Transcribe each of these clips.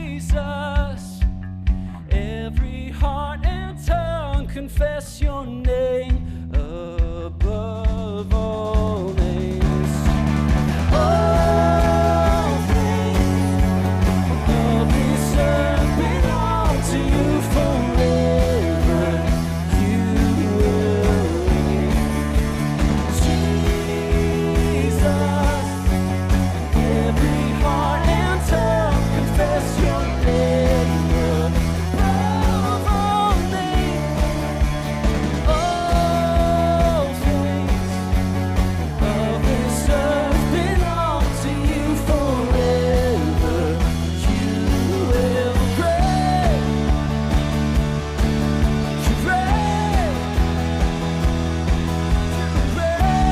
Jesus. Every heart and tongue confess your name above all names. All things of this earth belong to you forever. You will reign. Jesus, every heart and tongue confess your name above all names. All things of this earth belong to you forever. You will reign. You reign. You reign.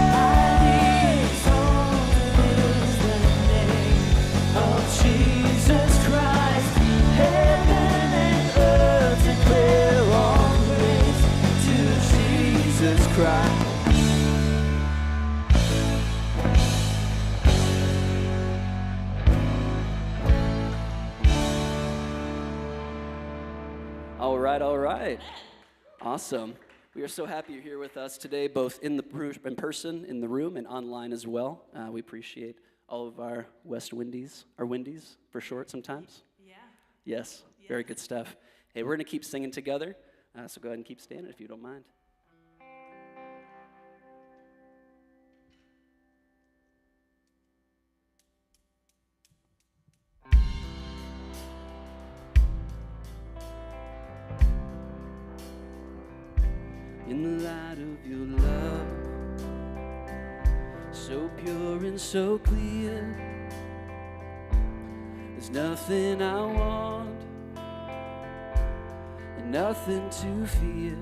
Is the name of Jesus Christ. Heaven and earth declare all praise to Jesus Christ. All right. Awesome. We are so happy you're here with us today, both in person, in the room, and online as well. We appreciate all of our West Windies, our Windies for short sometimes. Yeah. Yes, very good stuff. Hey, we're going to keep singing together, so go ahead and keep standing if you don't mind. In the light of your love, so pure and so clear, there's nothing I want and nothing to fear.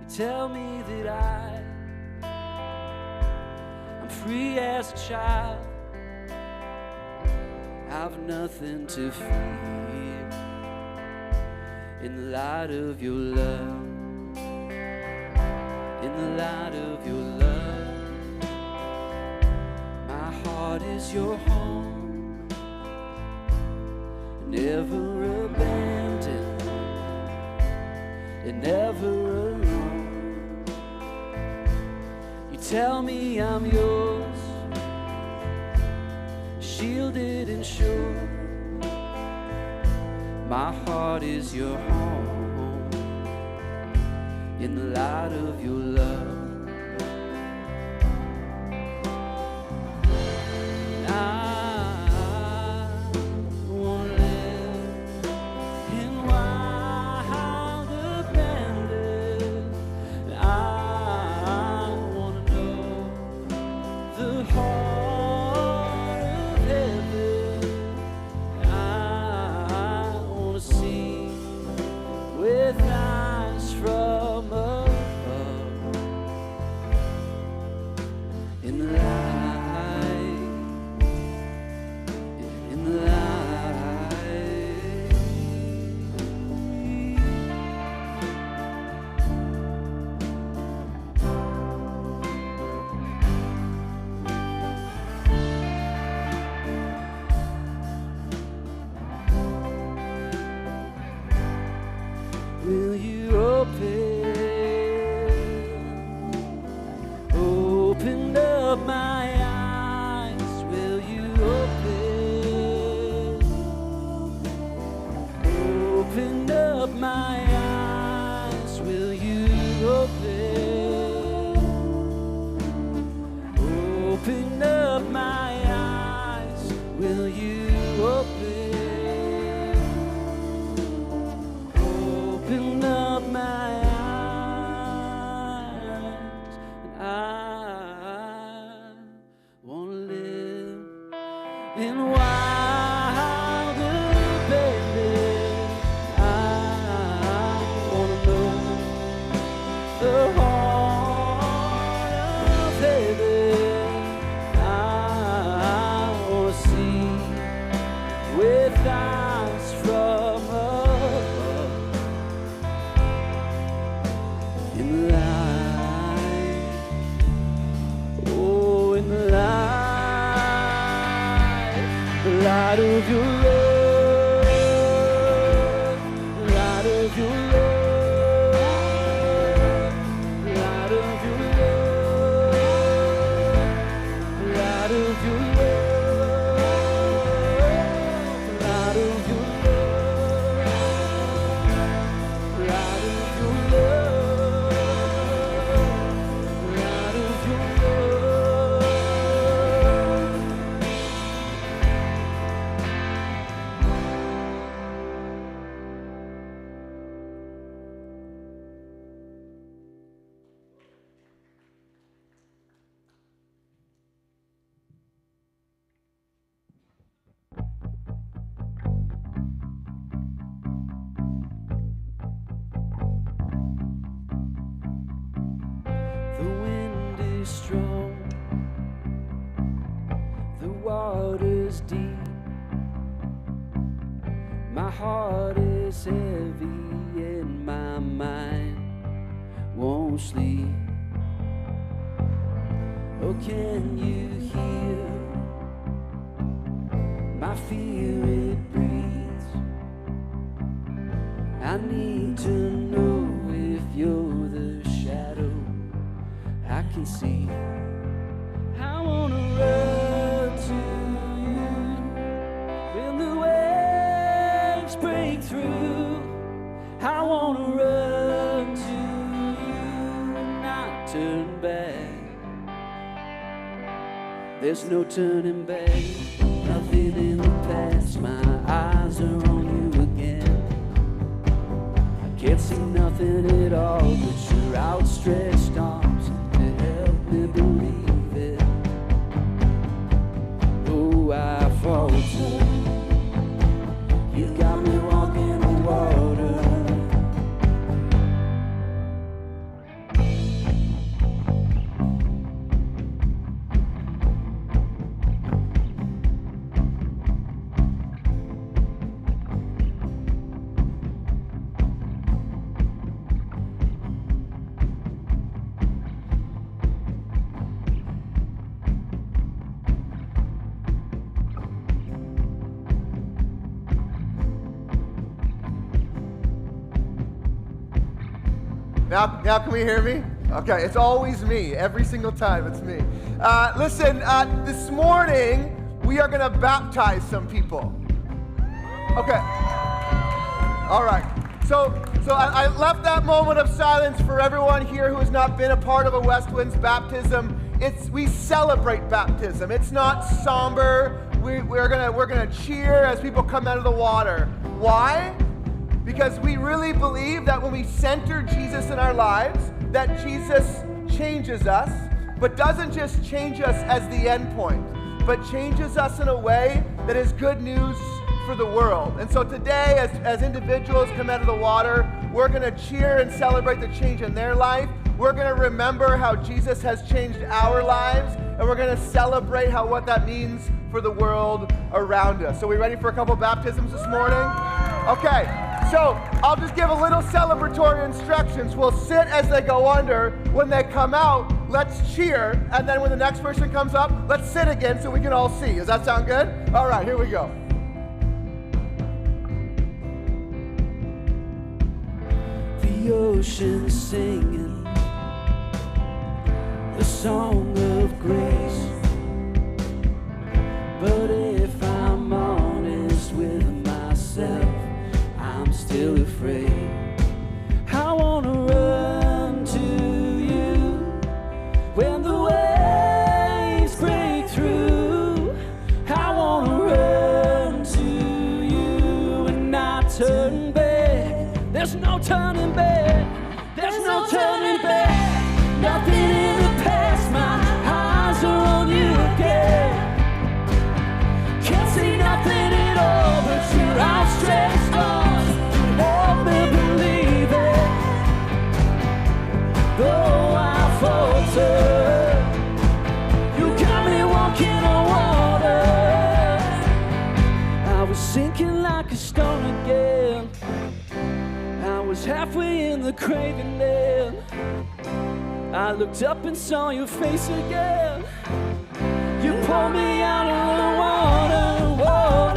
You tell me that I'm free as a child, I've nothing to fear. In the light of your love, in the light of your love, my heart is your home, never abandoned and never alone. You tell me I'm yours, shielded and sure. My heart is your home, in the light of your love. I wanna live in wild abandon. I wanna know the heart of heaven. With eyes from above, in the light, in the light. Will you open up my eyes? Will you open up my eyes? Will you open up my eyes? Will you open up my eyes? And I wanna live in wild abandon. I wanna know the heart of heaven. I wanna see light of your love, light of your love, light of your love, light of your love, light of your love, light of your love, light of your love. The wind is strong, the water's deep. My heart is heavy and my mind won't sleep. Oh, can you hear my fear? It breathes. I need to know if you're the shadow I can see. I wanna run to you when the waves break through. I wanna run to you and not turn back. There's no turning back, nothing in the past. My eyes are on you again. I can't see nothing at all but your outstretched arms to help me believe it. Oh, I falter. You got me walking on water. Now can we hear me? Okay, it's always me. Every single time, it's me. Listen, this morning, we are going to baptize some people. Okay. All right. So I left that moment of silence for everyone here who has not been a part of a West Winds baptism. We celebrate baptism. It's not somber. We're gonna cheer as people come out of the water. Why? Because we really believe that when we center Jesus in our lives, that Jesus changes us, but doesn't just change us as the end point, but changes us in a way that is good news for the world. And so today, as individuals come out of the water, we're going to cheer and celebrate the change in their life. We're going to remember how Jesus has changed our lives, and we're going to celebrate what that means for the world around us. So we ready for a couple baptisms this morning? Okay. So I'll just give a little celebratory instructions. We'll sit as they go under. When they come out, let's cheer. And then when the next person comes up, let's sit again so we can all see. Does that sound good? All right, here we go. The ocean singing the song of grace. But if I'm honest with myself, I'm still afraid. I wanna run to you when the waves break through. I wanna run to you and not turn back. There's no turning back. There's no turning back. Nothing in the past. My eyes are on you again. Can't see nothing at all but your outstretched arms. Help me believe it. Though I falter, you got me walking on water. I was sinking like a stone again. I was halfway in the craving land. I looked up and saw your face again. You pulled me out of the water. Whoa.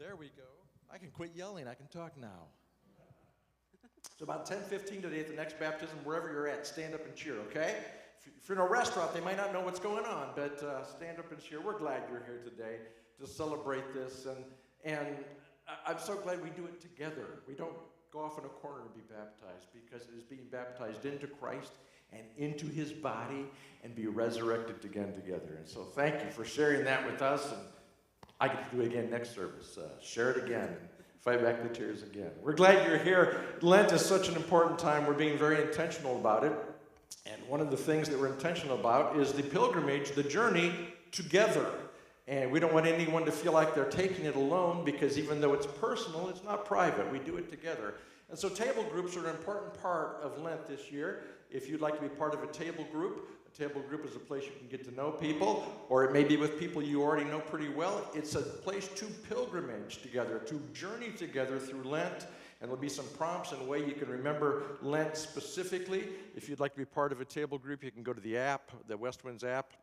There we go. I can quit yelling. I can talk now. So about 10:15 today at the next baptism, wherever you're at, stand up and cheer, okay? If you're in a restaurant, they might not know what's going on, but stand up and cheer. We're glad you're here today to celebrate this, and I'm so glad we do it together. We don't go off in a corner to be baptized, because it is being baptized into Christ and into his body and be resurrected again together. And so thank you for sharing that with us, and I get to do it again next service. Share it again and fight back the tears again. We're glad you're here. Lent is such an important time. We're being very intentional about it. And one of the things that we're intentional about is the pilgrimage, the journey together. And we don't want anyone to feel like they're taking it alone, because even though it's personal, it's not private. We do it together. And so table groups are an important part of Lent this year. If you'd like to be part of a table group is a place you can get to know people, or it may be with people you already know pretty well. It's a place to pilgrimage together, to journey together through Lent. And there'll be some prompts and a way you can remember Lent specifically. If you'd like to be part of a table group, you can go to the app, the West Winds app.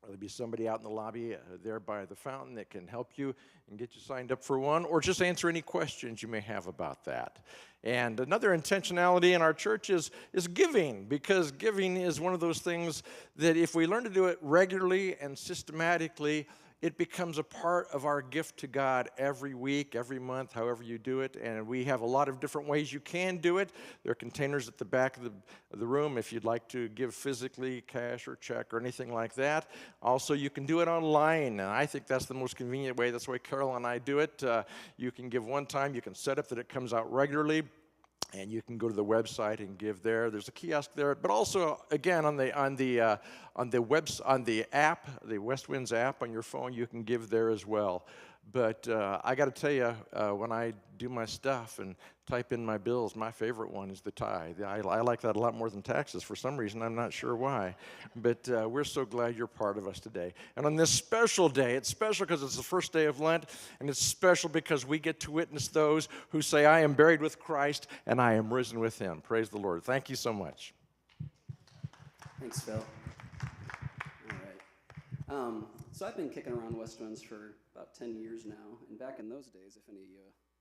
There'll be somebody out in the lobby there by the fountain that can help you and get you signed up for one, or just answer any questions you may have about that. And another intentionality in our church is giving, because giving is one of those things that if we learn to do it regularly and systematically, it becomes a part of our gift to God every week, every month, however you do it. And we have a lot of different ways you can do it. There are containers at the back of the room if you'd like to give physically, cash or check or anything like that. Also, you can do it online, and I think that's the most convenient way. That's the way Carol and I do it. You can give one time. You can set up that it comes out regularly. And you can go to the website and give there. There's a kiosk there, but also again on the app, the West Winds app on your phone, you can give there as well. But I got to tell you, when I do my stuff and type in my bills, my favorite one is the tithe. I like that a lot more than taxes for some reason. I'm not sure why. But we're so glad you're part of us today. And on this special day, it's special because it's the first day of Lent, and it's special because we get to witness those who say, I am buried with Christ and I am risen with him. Praise the Lord. Thank you so much. Thanks, Phil. All right. So I've been kicking around West Winds for about 10 years now, and back in those days, if any of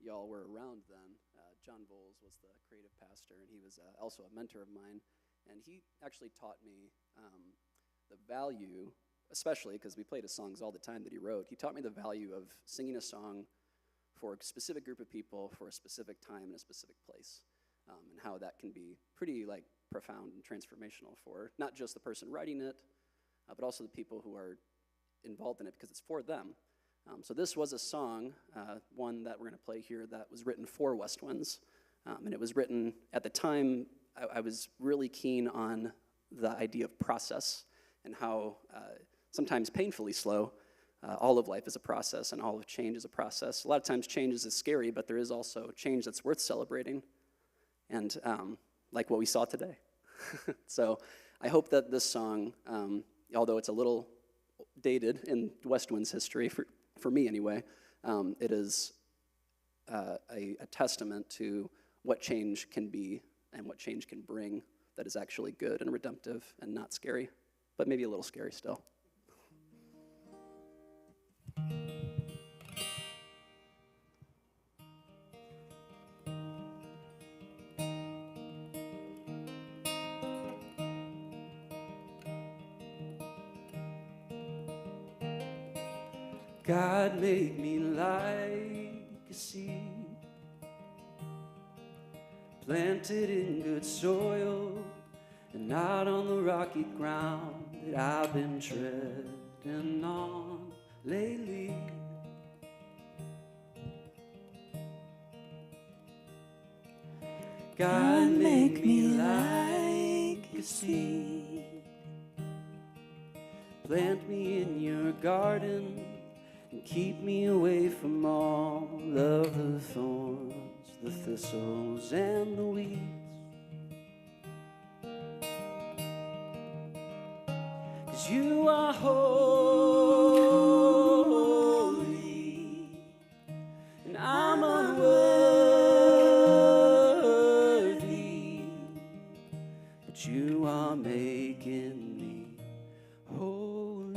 y'all were around then, John Bowles was the creative pastor, and he was also a mentor of mine, and he actually taught me the value, especially because we played his songs all the time that he wrote. He taught me the value of singing a song for a specific group of people for a specific time in a specific place, and how that can be pretty profound and transformational for not just the person writing it, but also the people who are involved in it, because it's for them. So this was a song, one that we're going to play here, that was written for West Winds. And it was written, at the time, I was really keen on the idea of process and how sometimes painfully slow, all of life is a process and all of change is a process. A lot of times change is scary, but there is also change that's worth celebrating, and like what we saw today. So I hope that this song, although it's a little dated in West Winds history, for me anyway, it is a testament to what change can be and what change can bring that is actually good and redemptive and not scary, but maybe a little scary still. God made me like a seed, planted in good soil, and not on the rocky ground that I've been treading on lately. God make me like a seed, plant me in your garden, and keep me away from all of the thorns, the thistles, and the weeds. 'Cause you are holy, and I'm unworthy, but you are making me holy.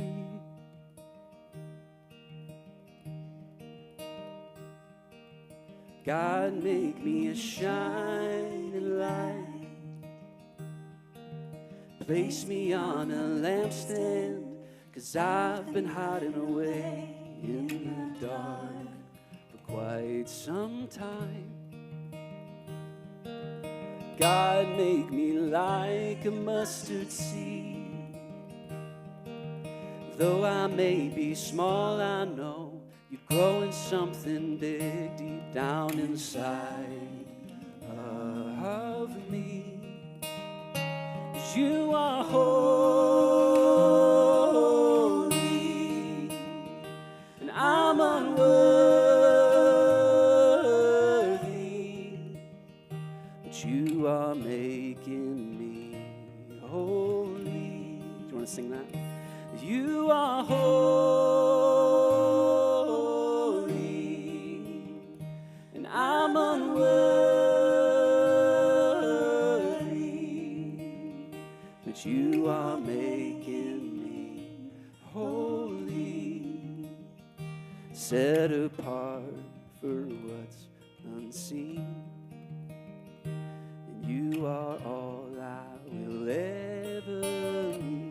God, make me a shining light. Place me on a lampstand, 'cause I've been hiding away in the dark for quite some time. God, make me like a mustard seed. Though I may be small, I know you're growing something big deep down inside of me. 'Cause you are holy, and I'm unworthy, but you are making me holy. Do you want to sing that? You are holy, and I'm unworthy, but you are making me holy, set apart for what's unseen, and you are all I will ever need.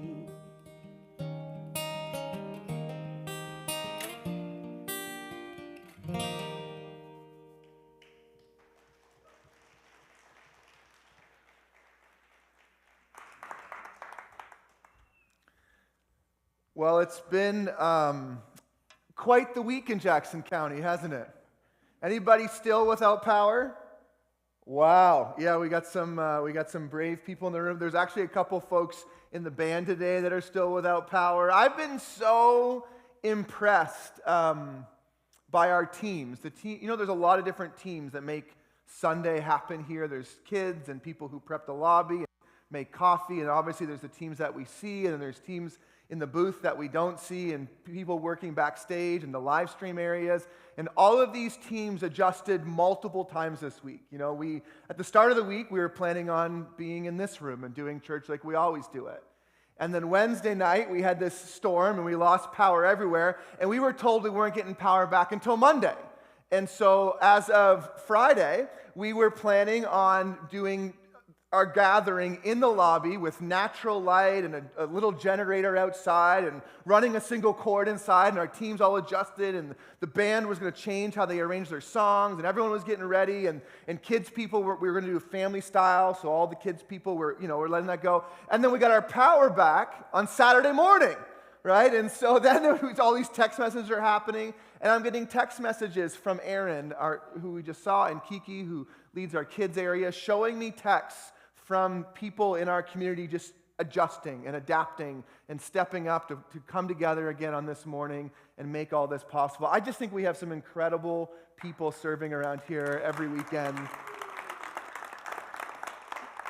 Well, it's been quite the week in Jackson County, hasn't it? Anybody still without power? Wow. Yeah, we got some brave people in the room. There's actually a couple folks in the band today that are still without power. I've been so impressed by our teams. There's a lot of different teams that make Sunday happen here. There's kids and people who prep the lobby and make coffee, and obviously there's the teams that we see, and then there's teams in the booth that we don't see, and people working backstage in the live stream areas. And all of these teams adjusted multiple times this week. At the start of the week, we were planning on being in this room and doing church like we always do it. And then Wednesday night, we had this storm and we lost power everywhere, and we were told we weren't getting power back until Monday. And so as of Friday, we were planning on doing our gathering in the lobby with natural light and a little generator outside and running a single cord inside, and our teams all adjusted, and the band was going to change how they arranged their songs, and everyone was getting ready, and kids people, we were going to do family style, so all the kids people were letting that go. And then we got our power back on Saturday morning, right? And so then there was all these text messages are happening, and I'm getting text messages from Aaron, who we just saw, and Kiki, who leads our kids area, showing me texts from people in our community just adjusting and adapting and stepping up to come together again on this morning and make all this possible. I just think we have some incredible people serving around here every weekend.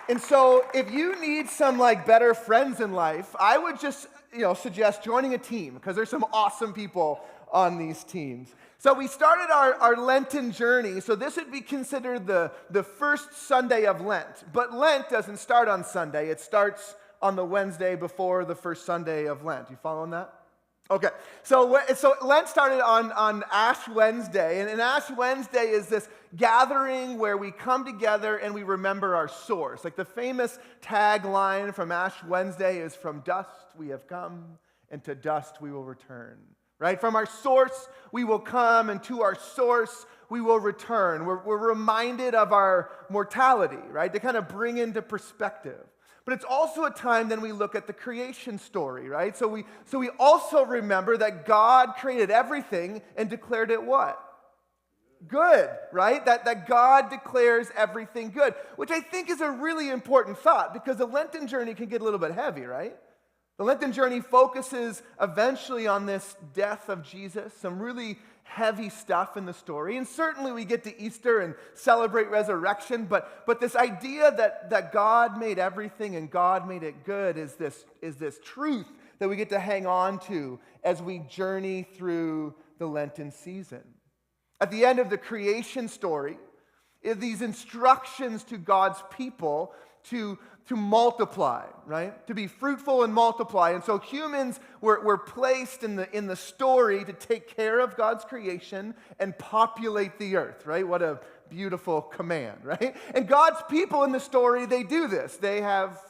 And so if you need some better friends in life, I would just suggest joining a team, because there's some awesome people on these teams. So we started our Lenten journey. So this would be considered the first Sunday of Lent. But Lent doesn't start on Sunday. It starts on the Wednesday before the first Sunday of Lent. You following that? Okay. So Lent started on Ash Wednesday. And Ash Wednesday is this gathering where we come together and we remember our source. Like the famous tagline from Ash Wednesday is, "From dust we have come, and to dust we will return." Right? From our source, we will come, and to our source, we will return. We're reminded of our mortality, right? To kind of bring into perspective. But it's also a time then we look at the creation story, right? So we also remember that God created everything and declared it what? Good, right? That God declares everything good, which I think is a really important thought, because the Lenten journey can get a little bit heavy, right? The Lenten journey focuses eventually on this death of Jesus, some really heavy stuff in the story. And certainly we get to Easter and celebrate resurrection, but this idea that God made everything and God made it good is this truth that we get to hang on to as we journey through the Lenten season. At the end of the creation story, is these instructions to God's people to multiply, right? To be fruitful and multiply. And so humans were placed in the story to take care of God's creation and populate the earth, right? What a beautiful command, right? And God's people in the story, they do this. They have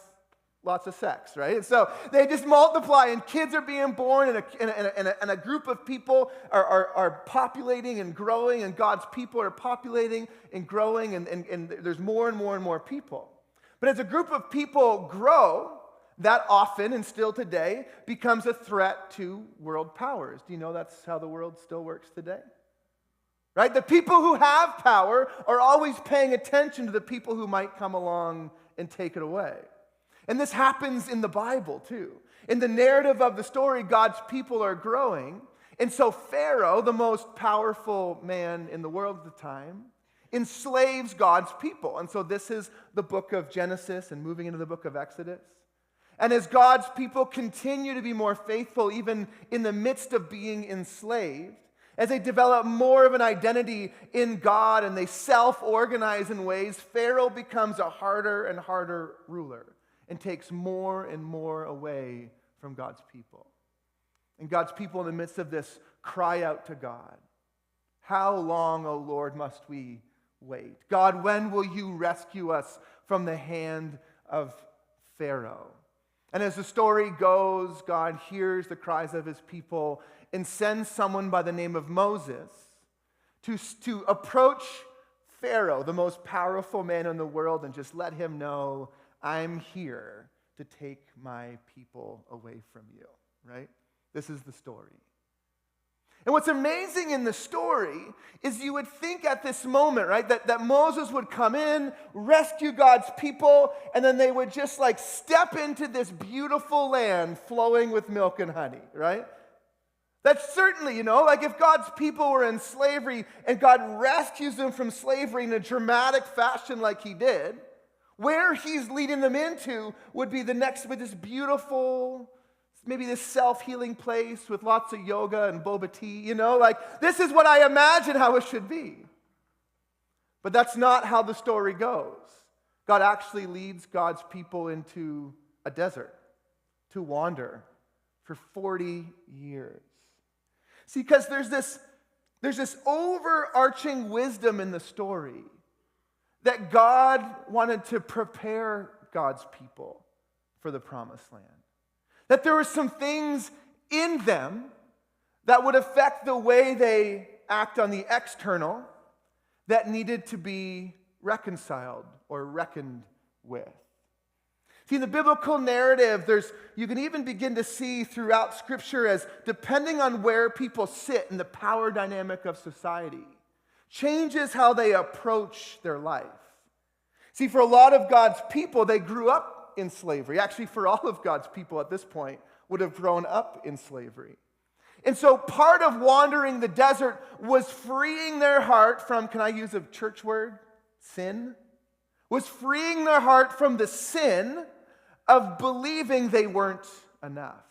lots of sex, right? And so they just multiply, and kids are being born, and a group of people are populating and growing, and God's people are populating and growing, and there's more and more and more people. But as a group of people grow, that often, and still today, becomes a threat to world powers. Do you know that's how the world still works today? Right? The people who have power are always paying attention to the people who might come along and take it away. And this happens in the Bible too. In the narrative of the story, God's people are growing. And so Pharaoh, the most powerful man in the world at the time, enslaves God's people. And so this is the book of Genesis and moving into the book of Exodus. And as God's people continue to be more faithful, even in the midst of being enslaved, as they develop more of an identity in God and they self-organize in ways, Pharaoh becomes a harder and harder ruler and takes more and more away from God's people. And God's people in the midst of this cry out to God, "How long, O Lord, must we wait? God, when will you rescue us from the hand of Pharaoh?" And as the story goes, God hears the cries of his people and sends someone by the name of Moses to approach Pharaoh, the most powerful man in the world, and just let him know, "I'm here to take my people away from you," right? This is the story. And what's amazing in the story is you would think at this moment, right, that Moses would come in, rescue God's people, and then they would just like step into this beautiful land flowing with milk and honey, right? That's certainly, like if God's people were in slavery and God rescues them from slavery in a dramatic fashion like he did, where he's leading them into would be with this beautiful, maybe this self-healing place with lots of yoga and boba tea, this is what I imagine how it should be. But that's not how the story goes. God actually leads God's people into a desert to wander for 40 years. See, because there's this overarching wisdom in the story that God wanted to prepare God's people for the promised land. That there were some things in them that would affect the way they act on the external that needed to be reconciled or reckoned with. See, in the biblical narrative, you can even begin to see throughout Scripture as depending on where people sit in the power dynamic of society, changes how they approach their life. See, for a lot of God's people, they grew up in slavery. Actually, for all of God's people at this point, would have grown up in slavery. And so part of wandering the desert was freeing their heart from, can I use a church word? Sin? Was freeing their heart from the sin of believing they weren't enough.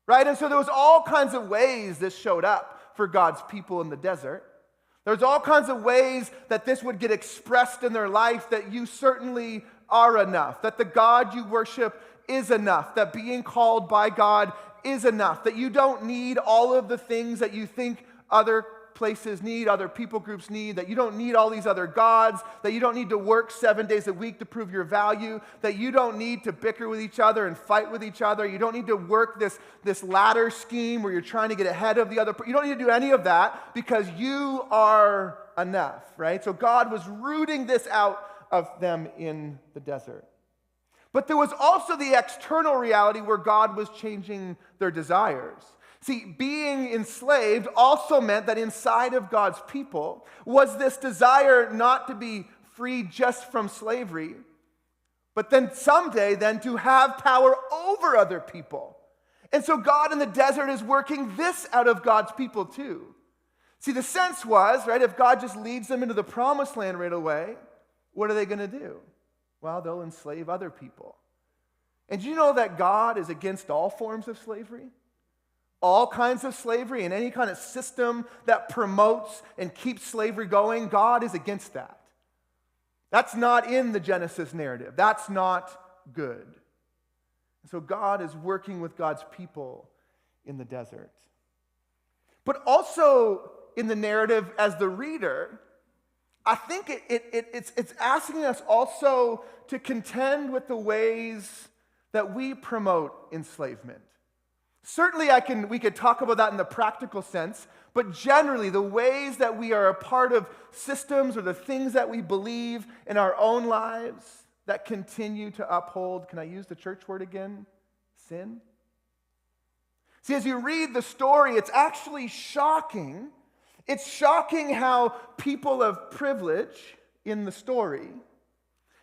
Right? And so there was all kinds of ways this showed up for God's people in the desert. There's all kinds of ways that this would get expressed in their life, that you certainly are enough, that the God you worship is enough, that being called by God is enough, that you don't need all of the things that you think other places need, other people groups need, that you don't need all these other gods, that you don't need to work 7 days a week to prove your value, that you don't need to bicker with each other and fight with each other, you don't need to work this ladder scheme where you're trying to get ahead of the other. You don't need to do any of that because you are enough, right? So God was rooting this out of them in the desert. But there was also the external reality where God was changing their desires. See, being enslaved also meant that inside of God's people was this desire not to be free just from slavery, but then someday then to have power over other people. And so God in the desert is working this out of God's people too. See, the sense was, right, if God just leads them into the promised land right away, what are they going to do? Well, they'll enslave other people. And do you know that God is against all forms of slavery? All kinds of slavery and any kind of system that promotes and keeps slavery going, God is against that. That's not in the Genesis narrative. That's not good. And so God is working with God's people in the desert. But also in the narrative as the reader, I think it's asking us also to contend with the ways that we promote enslavement. Certainly we could talk about that in the practical sense, but generally the ways that we are a part of systems or the things that we believe in our own lives that continue to uphold, can I use the church word again? Sin. See, as you read the story, it's actually shocking. It's shocking how people of privilege in the story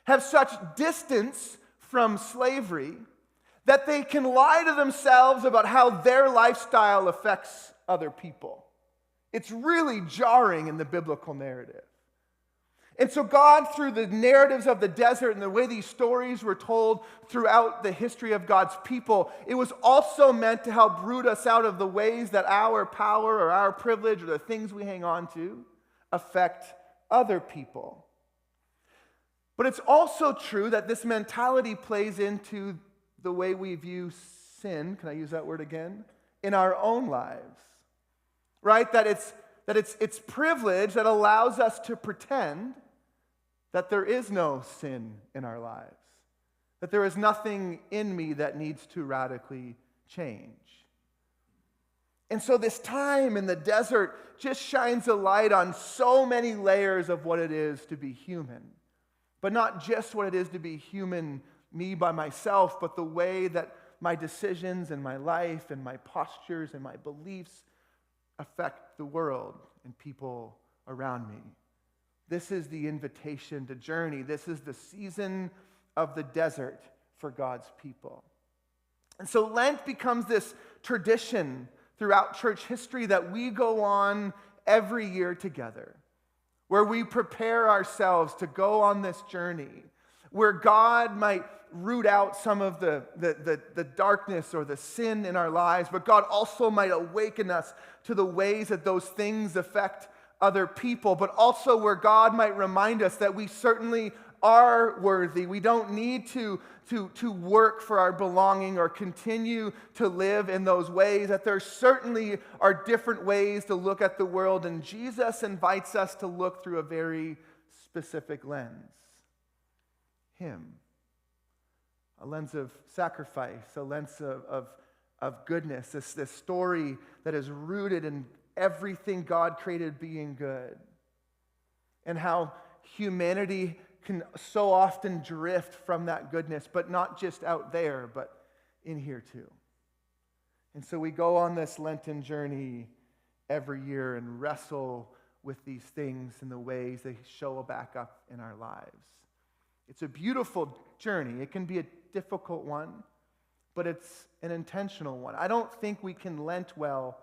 have such distance from slavery that they can lie to themselves about how their lifestyle affects other people. It's really jarring in the biblical narrative. And so God, through the narratives of the desert and the way these stories were told throughout the history of God's people, it was also meant to help root us out of the ways that our power or our privilege or the things we hang on to affect other people. But it's also true that this mentality plays into the way we view sin, can I use that word again, in our own lives, right? That it's privilege that allows us to pretend that there is no sin in our lives, that there is nothing in me that needs to radically change. And so this time in the desert just shines a light on so many layers of what it is to be human, but not just what it is to be human me by myself, but the way that my decisions and my life and my postures and my beliefs affect the world and people around me. This is the invitation to journey. This is the season of the desert for God's people. And so Lent becomes this tradition throughout church history that we go on every year together, where we prepare ourselves to go on this journey, where God might root out some of the darkness or the sin in our lives, but God also might awaken us to the ways that those things affect other people, but also where God might remind us that we certainly are worthy. We don't need to work for our belonging or continue to live in those ways, that there certainly are different ways to look at the world, and Jesus invites us to look through a very specific lens. Him. A lens of sacrifice, a lens of goodness, this story that is rooted in everything God created being good, and how humanity can so often drift from that goodness, but not just out there, but in here too. And so we go on this Lenten journey every year and wrestle with these things in the ways they show back up in our lives. It's a beautiful journey. It can be a difficult one, but it's an intentional one. I don't think we can Lent well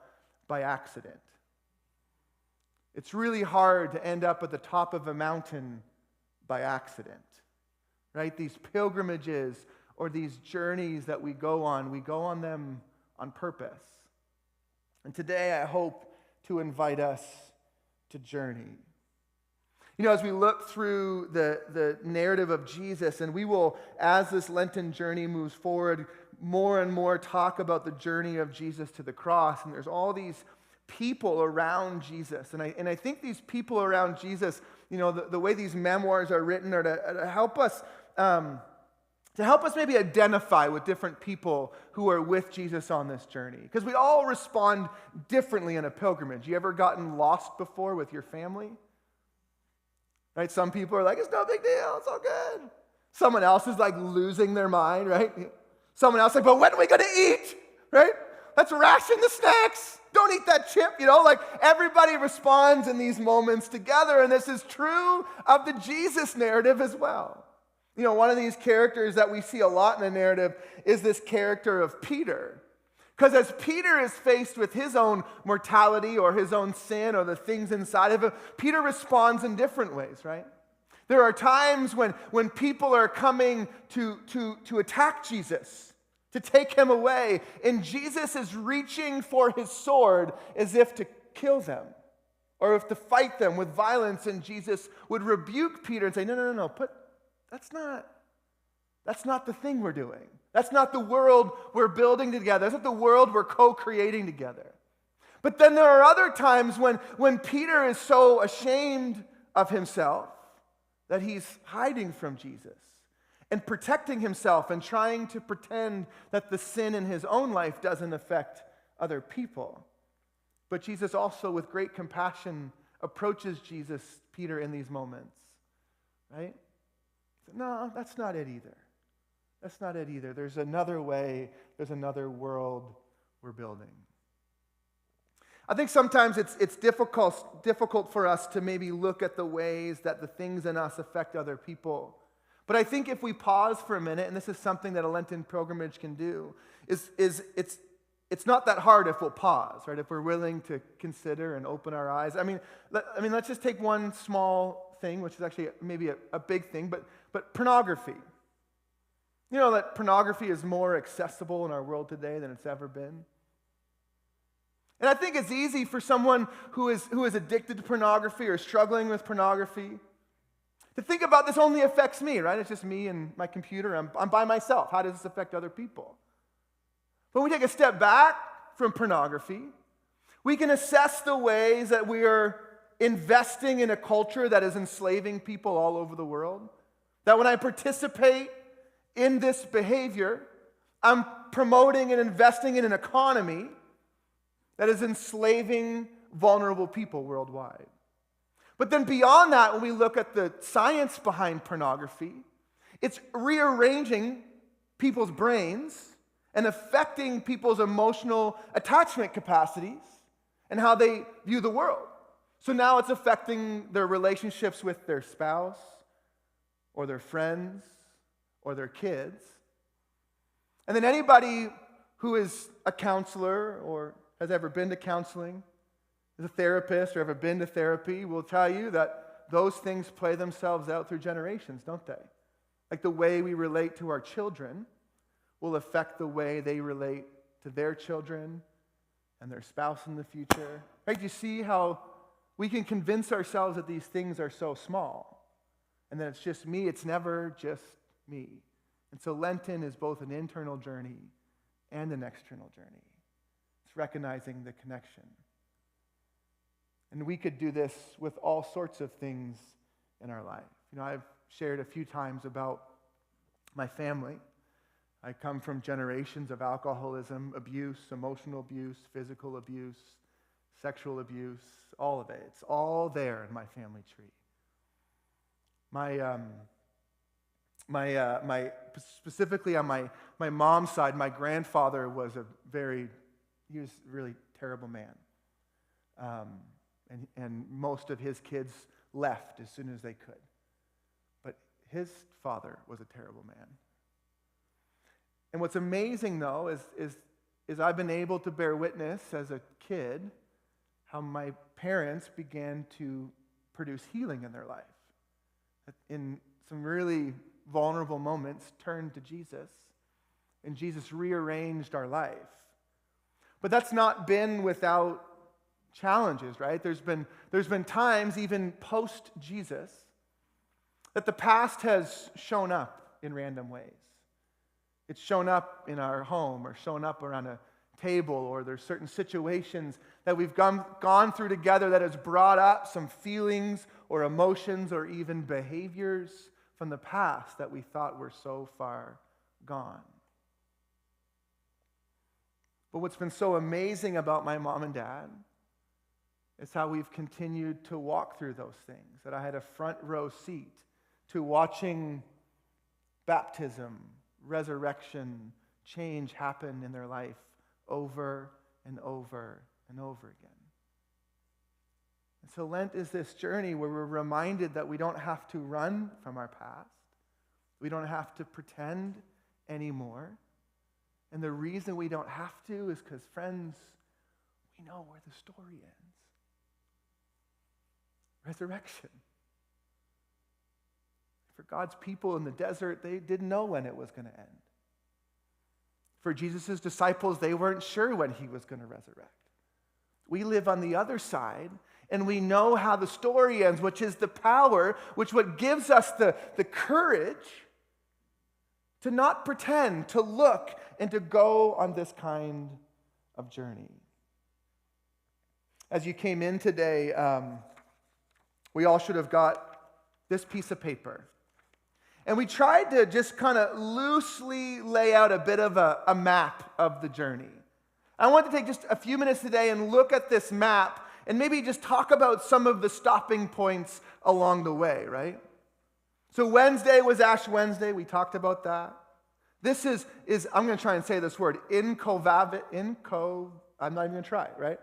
by accident. It's really hard to end up at the top of a mountain by accident, right? These pilgrimages or these journeys that we go on them on purpose. And today I hope to invite us to journey. You know, as we look through the narrative of Jesus, and we will, as this Lenten journey moves forward, more and more talk about the journey of Jesus to the cross, and there's all these people around Jesus. And I think these people around Jesus, you know, the way these memoirs are written are to help us maybe identify with different people who are with Jesus on this journey. Because we all respond differently in a pilgrimage. You ever gotten lost before with your family? Right? Some people are like, it's no big deal, it's all good. Someone else is like losing their mind, right? Someone else is like, but when are we going to eat? Right? Let's ration the snacks. Don't eat that chip, you know? Like everybody responds in these moments together, and this is true of the Jesus narrative as well. You know, one of these characters that we see a lot in the narrative is this character of Peter. Because as Peter is faced with his own mortality or his own sin or the things inside of him, Peter responds in different ways, right? There are times when people are coming to attack Jesus, to take him away, and Jesus is reaching for his sword as if to kill them or if to fight them with violence, and Jesus would rebuke Peter and say, no, that's not the thing we're doing. That's not the world we're building together. That's not the world we're co-creating together. But then there are other times when Peter is so ashamed of himself that he's hiding from Jesus and protecting himself and trying to pretend that the sin in his own life doesn't affect other people. But Jesus also, with great compassion, approaches Peter in these moments, right? No, that's not it either. That's not it either. There's another way, there's another world we're building. I think sometimes it's difficult for us to maybe look at the ways that the things in us affect other people. But I think if we pause for a minute, and this is something that a Lenten pilgrimage can do, it's not that hard if we'll pause, right? If we're willing to consider and open our eyes. I mean, let's just take one small thing, which is actually maybe a big thing, but pornography. You know that pornography is more accessible in our world today than it's ever been. And I think it's easy for someone who is addicted to pornography or struggling with pornography to think about this only affects me, right? It's just me and my computer. I'm by myself. How does this affect other people? When we take a step back from pornography, we can assess the ways that we are investing in a culture that is enslaving people all over the world. That when I participate in this behavior, I'm promoting and investing in an economy that is enslaving vulnerable people worldwide. But then beyond that, when we look at the science behind pornography, it's rearranging people's brains and affecting people's emotional attachment capacities and how they view the world. So now it's affecting their relationships with their spouse or their friends or their kids. And then anybody who is a counselor or has ever been to counseling, is a therapist or ever been to therapy, will tell you that those things play themselves out through generations, don't they? Like the way we relate to our children will affect the way they relate to their children and their spouse in the future. Right? You see how we can convince ourselves that these things are so small and that it's just me. It's never just me. And so Lenten is both an internal journey and an external journey. It's recognizing the connection. And we could do this with all sorts of things in our life. You know, I've shared a few times about my family. I come from generations of alcoholism, abuse, emotional abuse, physical abuse, sexual abuse, all of it. It's all there in my family tree. Specifically on my mom's side, my grandfather was he was a really terrible man. And most of his kids left as soon as they could. But his father was a terrible man. And what's amazing, though, is I've been able to bear witness as a kid how my parents began to produce healing in their life. In some really vulnerable moments, turned to Jesus, and Jesus rearranged our life. But that's not been without challenges, right? There's been times, even post-Jesus, that the past has shown up in random ways. It's shown up in our home or shown up around a table, or there's certain situations that we've gone through together that has brought up some feelings or emotions or even behaviors from the past that we thought were so far gone. But what's been so amazing about my mom and dad is how we've continued to walk through those things, that I had a front row seat to watching baptism, resurrection, change happen in their life over and over and over again. And so Lent is this journey where we're reminded that we don't have to run from our past. We don't have to pretend anymore. And the reason we don't have to is because, friends, we know where the story ends. Resurrection. For God's people in the desert, they didn't know when it was going to end. For Jesus' disciples, they weren't sure when he was going to resurrect. We live on the other side, and we know how the story ends, which is the power, which what gives us the courage to not pretend, to look, and to go on this kind of journey. As you came in today, we all should have got this piece of paper. And we tried to just kind of loosely lay out a bit of a map of the journey. I want to take just a few minutes today and look at this map and maybe just talk about some of the stopping points along the way, right? So Wednesday was Ash Wednesday. We talked about that. This is I'm going to try and say this word, Invocavit, I'm not even going to try, right?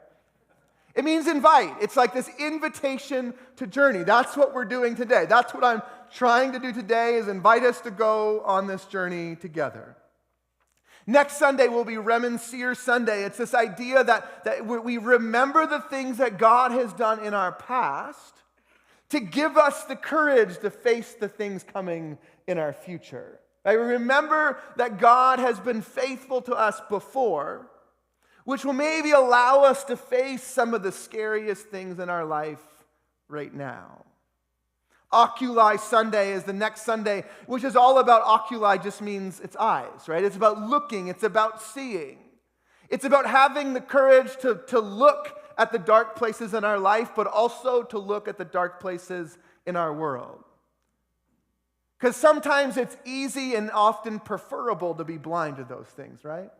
It means invite. It's like this invitation to journey. That's what we're doing today. That's what I'm trying to do today, is invite us to go on this journey together. Next Sunday will be Remansir Sunday. It's this idea that we remember the things that God has done in our past to give us the courage to face the things coming in our future. Right? We remember that God has been faithful to us before, which will maybe allow us to face some of the scariest things in our life right now. Oculi Sunday is the next Sunday, which is all about oculi, just means it's eyes, right? It's about looking, it's about seeing. It's about having the courage to look at the dark places in our life, but also to look at the dark places in our world. Because sometimes it's easy and often preferable to be blind to those things, right?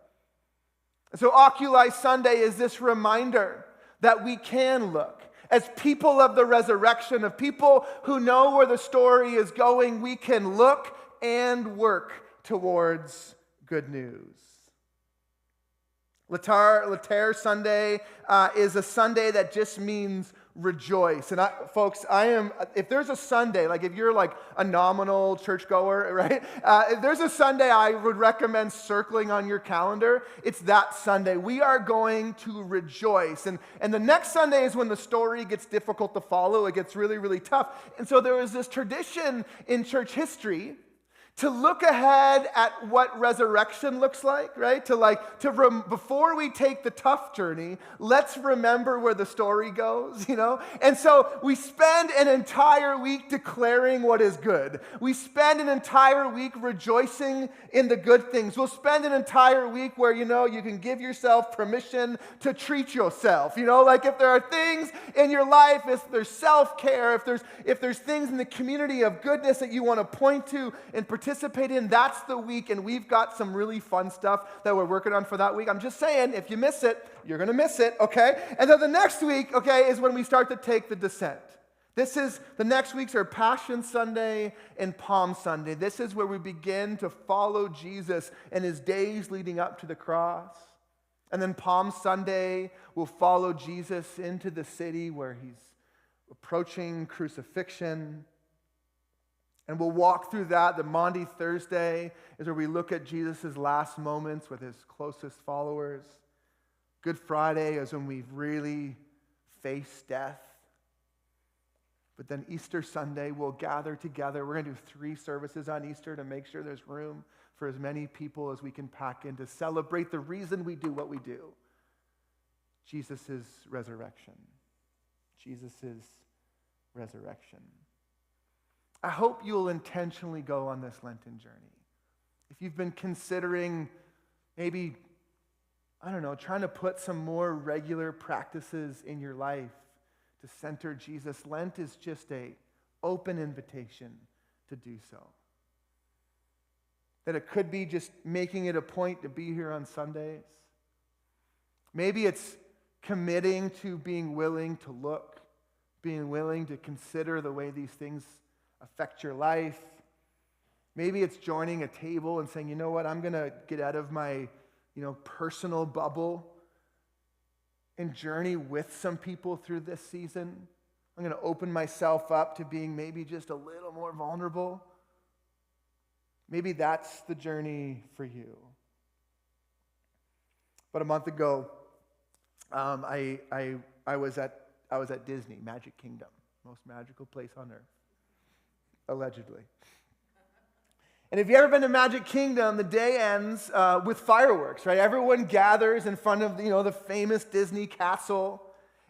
So Oculi Sunday is this reminder that we can look. As people of the resurrection, of people who know where the story is going, we can look and work towards good news. Later Sunday is a Sunday that just means rejoice. And folks, if there's a Sunday, like if you're like a nominal churchgoer, right? If there's a Sunday I would recommend circling on your calendar, it's that Sunday. We are going to rejoice. And the next Sunday is when the story gets difficult to follow. It gets really, really tough. And so there was this tradition in church history to look ahead at what resurrection looks like, right? Before we take the tough journey, let's remember where the story goes, you know? And so we spend an entire week declaring what is good. We spend an entire week rejoicing in the good things. We'll spend an entire week where, you know, you can give yourself permission to treat yourself. You know, like if there are things in your life, if there's self-care, if there's things in the community of goodness that you want to point to and participate in, that's the week, and we've got some really fun stuff that we're working on for that week. I'm just saying, if you miss it, you're going to miss it, okay? And then the next week, okay, is when we start to take the descent. The next weeks are Passion Sunday and Palm Sunday. This is where we begin to follow Jesus and his days leading up to the cross. And then Palm Sunday will follow Jesus into the city where he's approaching crucifixion. And we'll walk through that. The Maundy Thursday is where we look at Jesus' last moments with his closest followers. Good Friday is when we really face death. But then Easter Sunday, we'll gather together. We're going to do 3 services on Easter to make sure there's room for as many people as we can pack in to celebrate the reason we do what we do. Jesus' resurrection. Jesus' resurrection. I hope you'll intentionally go on this Lenten journey. If you've been considering maybe, trying to put some more regular practices in your life to center Jesus, Lent is just an open invitation to do so. That it could be just making it a point to be here on Sundays. Maybe it's committing to being willing to look, being willing to consider the way these things affect your life. Maybe it's joining a table and saying, you know what, I'm going to get out of my, personal bubble and journey with some people through this season. I'm going to open myself up to being maybe just a little more vulnerable. Maybe that's the journey for you. But a month ago, I was at Disney, Magic Kingdom, most magical place on earth. Allegedly. And if you've ever been to Magic Kingdom, the day ends with fireworks, right? Everyone gathers in front of, the famous Disney castle.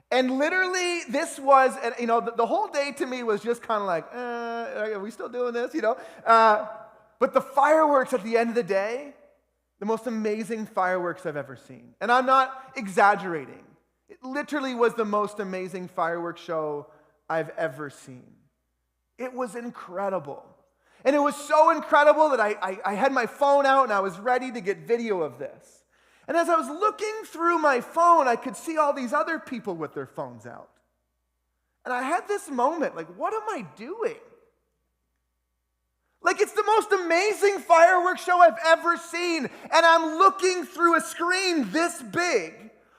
And literally, this was, the whole day to me was just kind of like, are we still doing this, But the fireworks at the end of the day, the most amazing fireworks I've ever seen. And I'm not exaggerating. It literally was the most amazing fireworks show I've ever seen. It was incredible. And it was so incredible that I had my phone out and I was ready to get video of this. And as I was looking through my phone, I could see all these other people with their phones out. And I had this moment, like, what am I doing? Like, it's the most amazing fireworks show I've ever seen. And I'm looking through a screen this big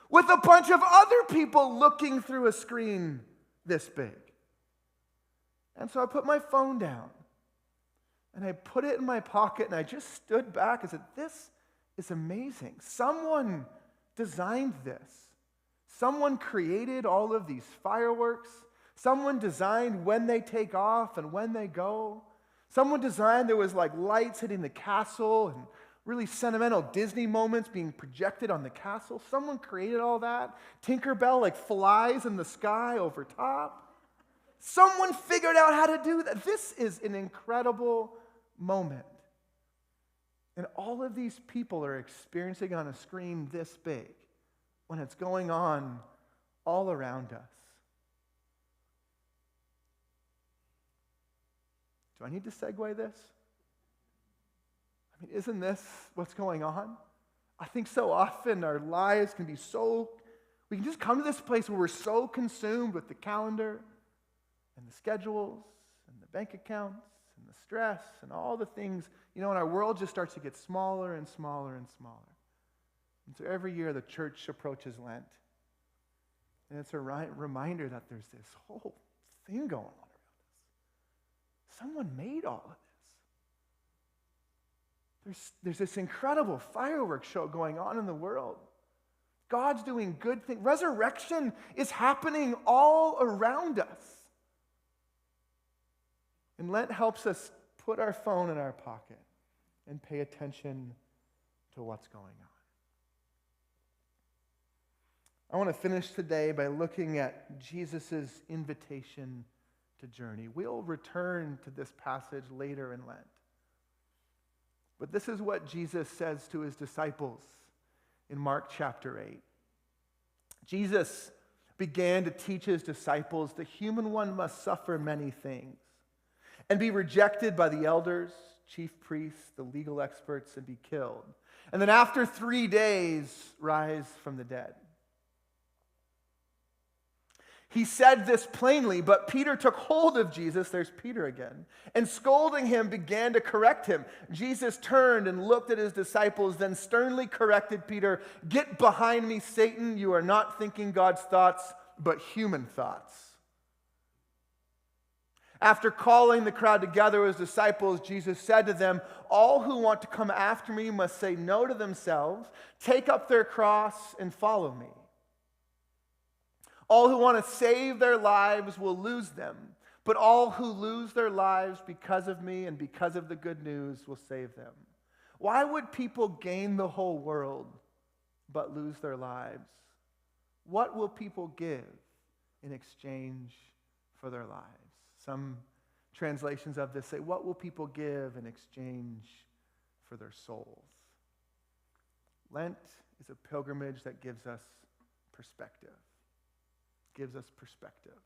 with a bunch of other people looking through a screen this big. And so I put my phone down and I put it in my pocket and I just stood back and said, this is amazing. Someone designed this. Someone created all of these fireworks. Someone designed when they take off and when they go. Someone designed there was like lights hitting the castle and really sentimental Disney moments being projected on the castle. Someone created all that. Tinkerbell like flies in the sky over top. Someone figured out how to do that. This is an incredible moment. And all of these people are experiencing on a screen this big when it's going on all around us. Do I need to segue this? I mean, isn't this what's going on? I think so often our lives can be we can just come to this place where we're so consumed with the calendar and the schedules and the bank accounts and the stress and all the things, and our world just starts to get smaller and smaller and smaller. And so every year the church approaches Lent. And it's a reminder that there's this whole thing going on. Someone made all of this. There's this incredible fireworks show going on in the world. God's doing good things. Resurrection is happening all around us. And Lent helps us put our phone in our pocket and pay attention to what's going on. I want to finish today by looking at Jesus' invitation to journey. We'll return to this passage later in Lent. But this is what Jesus says to his disciples in Mark chapter 8. Jesus began to teach his disciples the human one must suffer many things and be rejected by the elders, chief priests, the legal experts, and be killed. And then after 3 days, rise from the dead. He said this plainly, but Peter took hold of Jesus, there's Peter again, and scolding him began to correct him. Jesus turned and looked at his disciples, then sternly corrected Peter, "Get behind me, Satan, you are not thinking God's thoughts, but human thoughts." After calling the crowd together as disciples, Jesus said to them, "All who want to come after me must say no to themselves, take up their cross, and follow me. All who want to save their lives will lose them, but all who lose their lives because of me and because of the good news will save them. Why would people gain the whole world but lose their lives? What will people give in exchange for their lives?" Some translations of this say, "What will people give in exchange for their souls?" Lent is a pilgrimage that gives us perspective. Gives us perspective.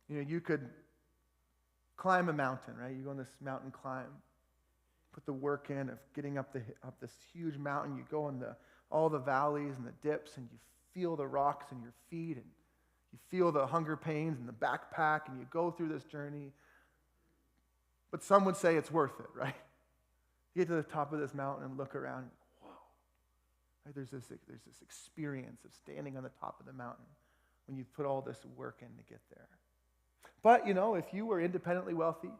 You could climb a mountain, right? You go on this mountain climb, put the work in of getting up this huge mountain. You go in all the valleys and the dips, and you feel the rocks in your feet, and you feel the hunger pains in the backpack, and you go through this journey. But some would say it's worth it, right? You get to the top of this mountain and look around. Right, there's this experience of standing on the top of the mountain when you put all this work in to get there. But, if you were independently wealthy,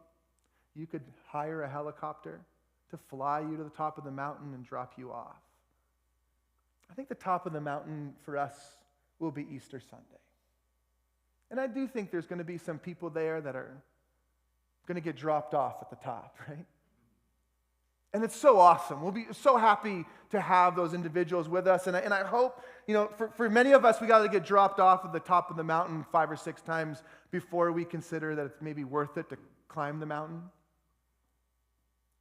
you could hire a helicopter to fly you to the top of the mountain and drop you off. I think the top of the mountain for us will be Easter Sunday. And I do think there's going to be some people there that are going to get dropped off at the top, right? And it's so awesome. We'll be so happy to have those individuals with us. And I hope, for many of us, we got to get dropped off at the top of the mountain 5 or 6 times before we consider that it's maybe worth it to climb the mountain.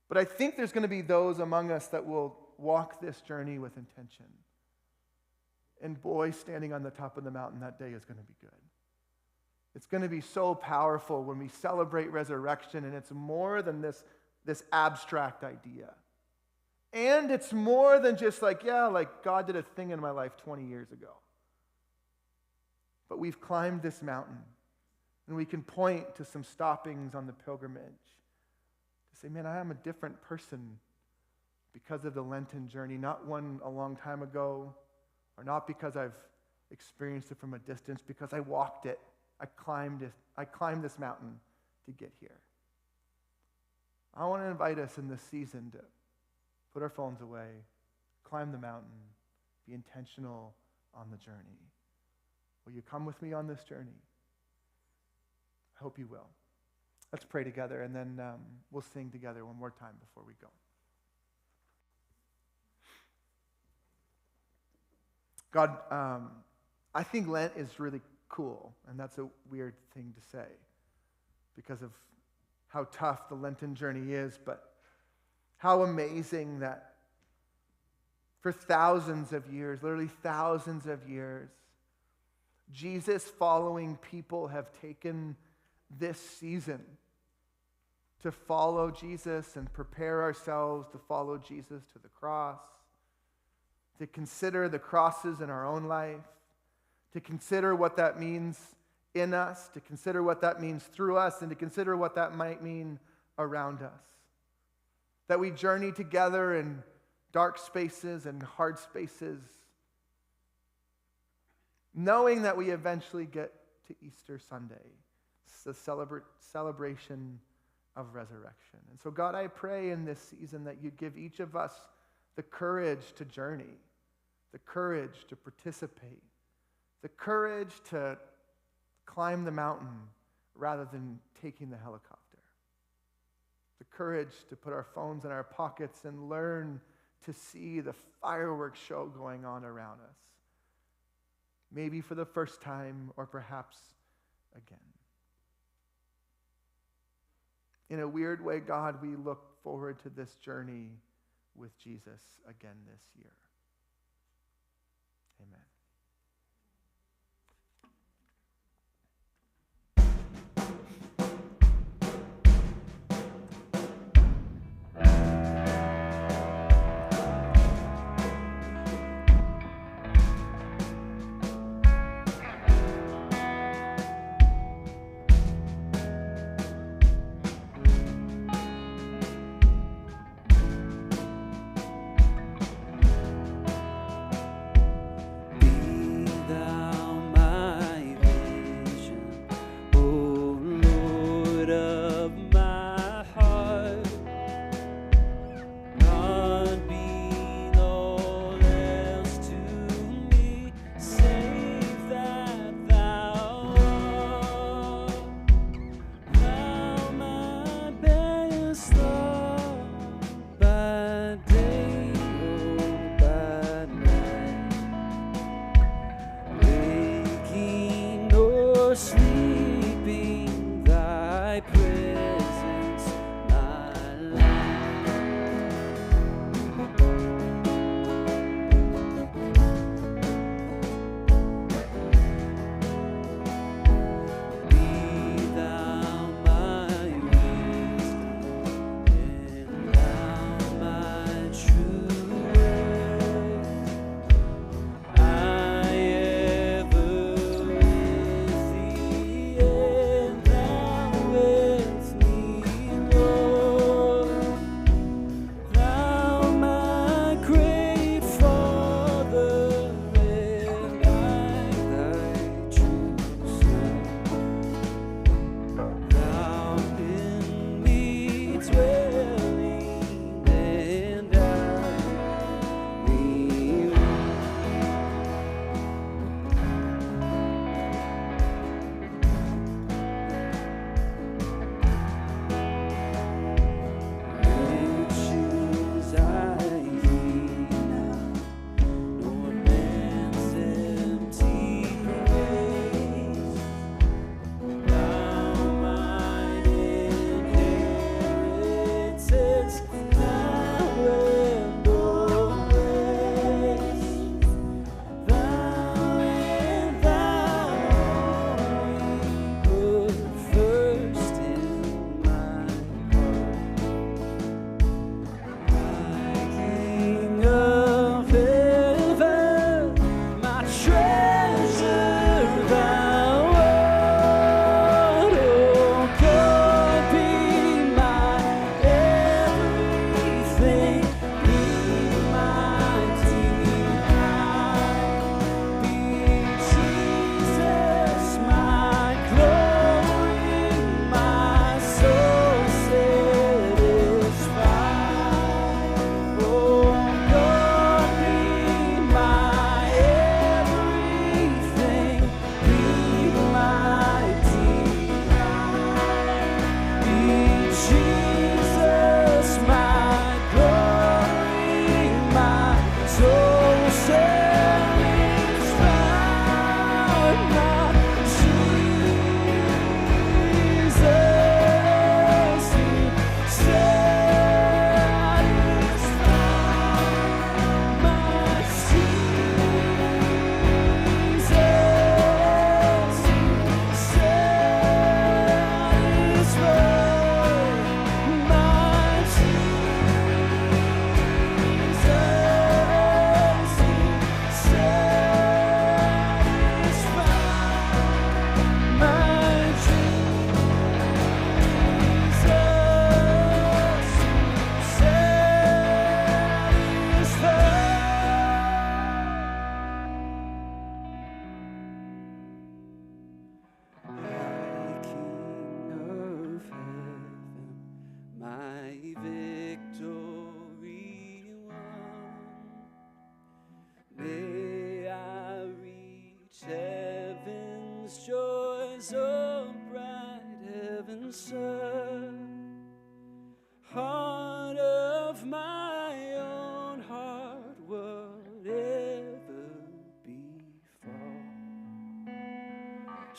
But I think there's going to be those among us that will walk this journey with intention. And boy, standing on the top of the mountain that day is going to be good. It's going to be so powerful when we celebrate resurrection, and it's more than this abstract idea. And it's more than just like God did a thing in my life 20 years ago. But we've climbed this mountain, and we can point to some stoppings on the pilgrimage to say, man, I am a different person because of the Lenten journey, not one a long time ago, or not because I've experienced it from a distance, because I walked it. I climbed this mountain to get here. I want to invite us in this season to put our phones away, climb the mountain, be intentional on the journey. Will you come with me on this journey? I hope you will. Let's pray together, and then we'll sing together one more time before we go. God, I think Lent is really cool, and that's a weird thing to say because of how tough the Lenten journey is, but how amazing that for thousands of years, literally thousands of years, Jesus following people have taken this season to follow Jesus and prepare ourselves to follow Jesus to the cross, to consider the crosses in our own life, to consider what that means in us, to consider what that means through us, and to consider what that might mean around us. That we journey together in dark spaces and hard spaces, knowing that we eventually get to Easter Sunday. It's the celebration of resurrection. And so, God, I pray in this season that you give each of us the courage to journey, the courage to participate, the courage to climb the mountain rather than taking the helicopter, the courage to put our phones in our pockets and learn to see the fireworks show going on around us, maybe for the first time or perhaps again. In a weird way, God, we look forward to this journey with Jesus again this year. Amen.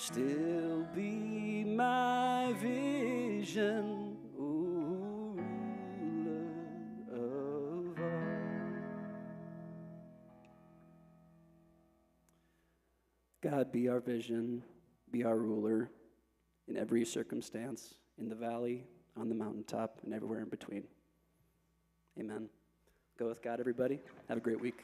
still be my vision, O ruler of all. God, be our vision, be our ruler in every circumstance, in the valley, on the mountaintop, and everywhere in between. Amen. Go with God, everybody. Have a great week.